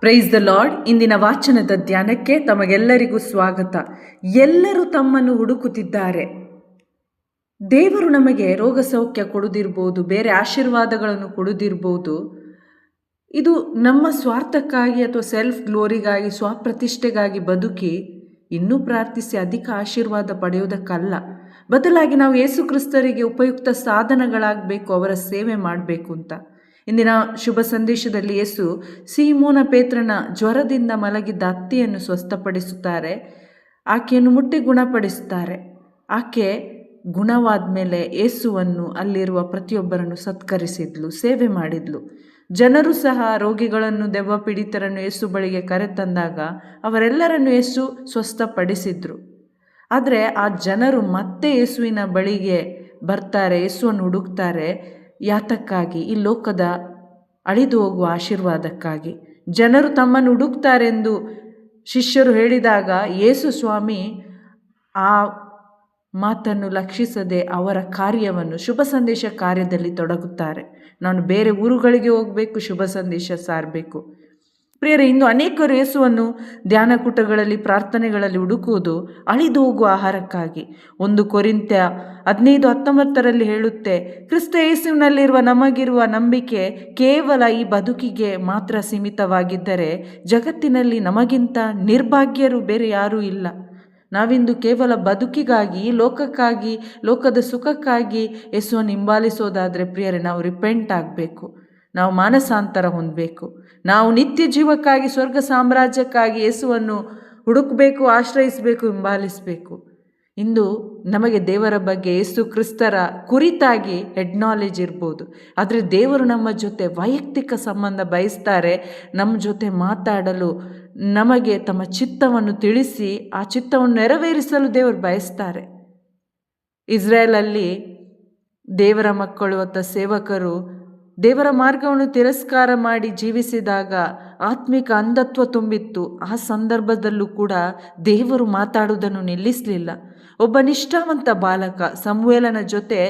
Price the lord. ಇಂದಿನ ವಾಚನದ ಧ್ಯಾನಕ್ಕೆ ತಮಗೆಲ್ಲರಿಗೂ ಸ್ವಾಗತ. ಎಲ್ಲರೂ ತಮ್ಮನ್ನು ಹುಡುಕುತ್ತಿದ್ದಾರೆ. ದೇವರು ನಮಗೆ ರೋಗ ಸೌಖ್ಯ ಕೊಡುದಿರ್ಬೋದು, ಬೇರೆ ಆಶೀರ್ವಾದಗಳನ್ನು ಕೊಡುದಿರ್ಬೋದು. ಇದು ನಮ್ಮ ಸ್ವಾರ್ಥಕ್ಕಾಗಿ ಅಥವಾ ಸೆಲ್ಫ್ ಗ್ಲೋರಿಗಾಗಿ, ಸ್ವಪ್ರತಿಷ್ಠೆಗಾಗಿ ಬದುಕಿ ಇನ್ನೂ ಪ್ರಾರ್ಥಿಸಿ ಅಧಿಕ ಆಶೀರ್ವಾದ ಪಡೆಯುವುದಕ್ಕಲ್ಲ. ಬದಲಾಗಿ ನಾವು ಯೇಸು ಕ್ರಿಸ್ತರಿಗೆ ಉಪಯುಕ್ತ ಸಾಧನಗಳಾಗಬೇಕು, ಅವರ ಸೇವೆ ಮಾಡಬೇಕು ಅಂತ. ಇಂದಿನ ಶುಭ ಸಂದೇಶದಲ್ಲಿ ಯೇಸು ಸೀಮೋನ ಪೇತ್ರನ ಜ್ವರದಿಂದ ಮಲಗಿದ್ದ ಅತ್ತೆಯನ್ನು ಸ್ವಸ್ಥಪಡಿಸುತ್ತಾರೆ. ಆಕೆಯನ್ನು ಮುಟ್ಟಿ ಗುಣಪಡಿಸುತ್ತಾರೆ. ಆಕೆ ಗುಣವಾದ ಮೇಲೆ ಯೇಸುವನ್ನು ಅಲ್ಲಿರುವ ಪ್ರತಿಯೊಬ್ಬರನ್ನು ಸತ್ಕರಿಸಿದ್ಲು, ಸೇವೆ ಮಾಡಿದ್ಲು. ಜನರು ಸಹ ರೋಗಿಗಳನ್ನು, ದೆವ್ವ ಪೀಡಿತರನ್ನು ಯೇಸು ಬಳಿಗೆ ಕರೆತಂದಾಗ ಅವರೆಲ್ಲರನ್ನು ಯೇಸು ಸ್ವಸ್ಥಪಡಿಸಿದ್ರು. ಆದರೆ ಆ ಜನರು ಮತ್ತೆ ಯೇಸುವಿನ ಬಳಿಗೆ ಬರ್ತಾರೆ, ಯೇಸುವನ್ನು ಹುಡುಕ್ತಾರೆ. ಯಾತಕ್ಕಾಗಿ? ಈ ಲೋಕದ ಅಳಿದು ಹೋಗುವ ಆಶೀರ್ವಾದಕ್ಕಾಗಿ. ಜನರು ತಮ್ಮನ್ನು ಹುಡುಕ್ತಾರೆಂದು ಶಿಷ್ಯರು ಹೇಳಿದಾಗ ಯೇಸು ಸ್ವಾಮಿ ಆ ಮಾತನ್ನು ಲಕ್ಷಿಸದೆ ಅವರ ಕಾರ್ಯವನ್ನು, ಶುಭ ಸಂದೇಶ ಕಾರ್ಯದಲ್ಲಿ ತೊಡಗುತ್ತಾರೆ. ನಾನು ಬೇರೆ ಊರುಗಳಿಗೆ ಹೋಗಬೇಕು, ಶುಭ ಸಂದೇಶ ಸಾರಬೇಕು. ಪ್ರಿಯರೇ, ಇಂದು ಅನೇಕರು ಯೇಸುವನ್ನು ಧ್ಯಾನಕೂಟಗಳಲ್ಲಿ, ಪ್ರಾರ್ಥನೆಗಳಲ್ಲಿ ಹುಡುಕುವುದು ಅಳಿದು ಹೋಗುವ ಆಹಾರಕ್ಕಾಗಿ. 1 ಕೊರಿಂಥ್ಯ 15:19 ಹೇಳುತ್ತೆ, ಕ್ರಿಸ್ತ ಯೇಸುವಿನಲ್ಲಿರುವ ನಮಗಿರುವ ನಂಬಿಕೆ ಕೇವಲ ಈ ಬದುಕಿಗೆ ಮಾತ್ರ ಸೀಮಿತವಾಗಿದ್ದರೆ ಜಗತ್ತಿನಲ್ಲಿ ನಮಗಿಂತ ನಿರ್ಭಾಗ್ಯರು ಬೇರೆ ಯಾರೂ ಇಲ್ಲ. ನಾವಿಂದು ಕೇವಲ ಬದುಕಿಗಾಗಿ, ಲೋಕಕ್ಕಾಗಿ, ಲೋಕದ ಸುಖಕ್ಕಾಗಿ ಯೇಸುವನ್ನು ಹಿಂಬಾಲಿಸೋದಾದರೆ ಪ್ರಿಯರೇ, ನಾವು ರಿಪೆಂಟ್ ಆಗಬೇಕು. ನಾವು ಮಾನಸಾಂತರ ಹೊಂದಬೇಕು. ನಾವು ನಿತ್ಯ ಜೀವಕ್ಕಾಗಿ, ಸ್ವರ್ಗ ಸಾಮ್ರಾಜ್ಯಕ್ಕಾಗಿ ಯೇಸುವನ್ನು ಹುಡುಕಬೇಕು, ಆಶ್ರಯಿಸಬೇಕು, ಹಿಂಬಾಲಿಸಬೇಕು. ಇಂದು ನಮಗೆ ದೇವರ ಬಗ್ಗೆ, ಯೇಸು ಕ್ರಿಸ್ತರ ಕುರಿತಾಗಿ ಹೆಡ್ ನಾಲೆಜ್ ಇರ್ಬೋದು, ಆದರೆ ದೇವರು ನಮ್ಮ ಜೊತೆ ವೈಯಕ್ತಿಕ ಸಂಬಂಧ ಬಯಸ್ತಾರೆ. ನಮ್ಮ ಜೊತೆ ಮಾತಾಡಲು, ನಮಗೆ ತಮ್ಮ ಚಿತ್ತವನ್ನು ತಿಳಿಸಿ ಆ ಚಿತ್ತವನ್ನು ನೆರವೇರಿಸಲು ದೇವರು ಬಯಸ್ತಾರೆ. ಇಸ್ರೇಲಲ್ಲಿ ದೇವರ ಮಕ್ಕಳು ಅಥವಾ ಸೇವಕರು ದೇವರ ಮಾರ್ಗವನ್ನು ತಿರಸ್ಕಾರ ಮಾಡಿ ಜೀವಿಸಿದಾಗ ಆತ್ಮಿಕ ಅಂಧತ್ವ ತುಂಬಿತ್ತು. ಆ ಸಂದರ್ಭದಲ್ಲೂ ಕೂಡ ದೇವರು ಮಾತಾಡುವುದನ್ನು ನಿಲ್ಲಿಸಲಿಲ್ಲ. ಒಬ್ಬ ನಿಷ್ಠಾವಂತ ಬಾಲಕ ಸಮುವೇಲನ ಜೊತೆ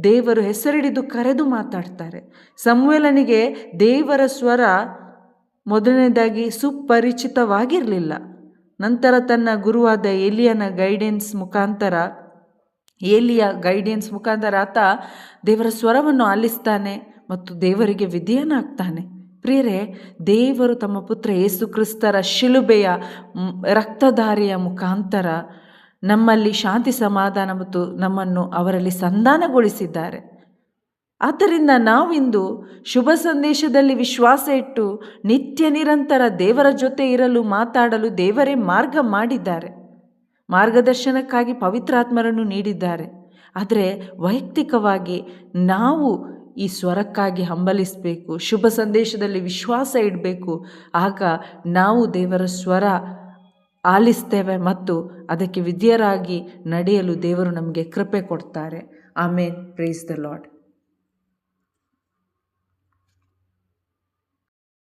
ದೇವರು ಹೆಸರಿಡಿದು ಕರೆದು ಮಾತಾಡ್ತಾರೆ. ಸಮುವೇಲನಿಗೆ ದೇವರ ಸ್ವರ ಮೊದಲನೇದಾಗಿ ಸುಪರಿಚಿತವಾಗಿರಲಿಲ್ಲ. ನಂತರ ತನ್ನ ಗುರುವಾದ ಏಲಿಯ ಗೈಡೆನ್ಸ್ ಮುಖಾಂತರ ಆತ ದೇವರ ಸ್ವರವನ್ನು ಆಲಿಸ್ತಾನೆ ಮತ್ತು ದೇವರಿಗೆ ವಿಧೇಯನಾಗ್ತಾನೆ. ಪ್ರಿಯರೇ, ದೇವರು ತಮ್ಮ ಪುತ್ರ ಯೇಸು ಕ್ರಿಸ್ತರ ಶಿಲುಬೆಯ ರಕ್ತಧಾರೆಯ ಮುಖಾಂತರ ನಮ್ಮಲ್ಲಿ ಶಾಂತಿ, ಸಮಾಧಾನ ಮತ್ತು ನಮ್ಮನ್ನು ಅವರಲ್ಲಿ ಸಂಧಾನಗೊಳಿಸಿದ್ದಾರೆ. ಆದ್ದರಿಂದ ನಾವಿಂದು ಶುಭ ಸಂದೇಶದಲ್ಲಿ ವಿಶ್ವಾಸ ಇಟ್ಟು ನಿತ್ಯ ನಿರಂತರ ದೇವರ ಜೊತೆ ಇರಲು, ಮಾತಾಡಲು ದೇವರೇ ಮಾರ್ಗ ಮಾಡಿದ್ದಾರೆ. ಮಾರ್ಗದರ್ಶನಕ್ಕಾಗಿ ಪವಿತ್ರಾತ್ಮರನ್ನು ನೀಡಿದ್ದಾರೆ. ಆದರೆ ವೈಯಕ್ತಿಕವಾಗಿ ನಾವು ಈ ಸ್ವರಕ್ಕಾಗಿ ಹಂಬಲಿಸಬೇಕು, ಶುಭ ಸಂದೇಶದಲ್ಲಿ ವಿಶ್ವಾಸ ಇಡಬೇಕು. ಆಗ ನಾವು ದೇವರ ಸ್ವರ ಆಲಿಸ್ತೇವೆ ಮತ್ತು ಅದಕ್ಕೆ ವಿಧೇಯರಾಗಿ ನಡೆಯಲು ದೇವರು ನಮಗೆ ಕೃಪೆ ಕೊಡ್ತಾರೆ. ಆಮೇನ್. Praise the lord.